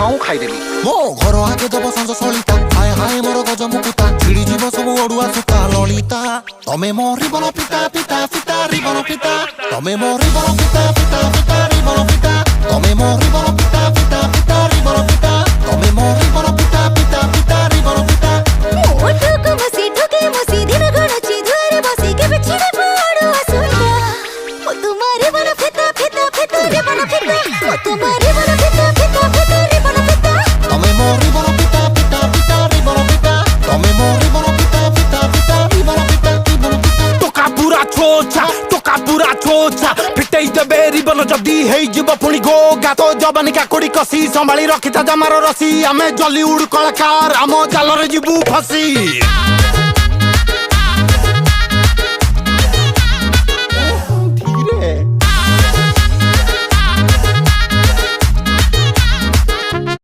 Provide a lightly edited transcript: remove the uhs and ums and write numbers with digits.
खाईदेवी मो घर आगे दब संज सलिता हाय हाय मोर गज मुकुता छिड़ी जीव सब ओडुआ सुता ललिता तमे मो रिबन पिता पिता पिता रिबन पिता तमे मो रिबन पिता पिता पिता रिबन पिता तमे मो रिबन पिता पिता पिता रिबन पिता तमे मो रिबन पिता पिता पिता रिबन पिता ओठको मसी दिन गणची दुआरे बसी के बिछड़े पड़ो असुंदा ओ तुम्हारे बन फिता फिता फिता रिबन फिता ओ तुम्हारे बन फिता फिता फिता रिबन फिता तमे मो रिबन पिता पिता पिता रिबन पिता तमे मो रिबन पिता पिता पिता रिबन पिता रिबन पिता टोका पूरा छोचा फिटई देबे रिबन जदी हेई जीव पुणी गोगा तो जवानी काकुड़ी कसी संभाली रखिता जमार रसी आमे जली उड़ कलाकार आम जालरे जीवू फसी।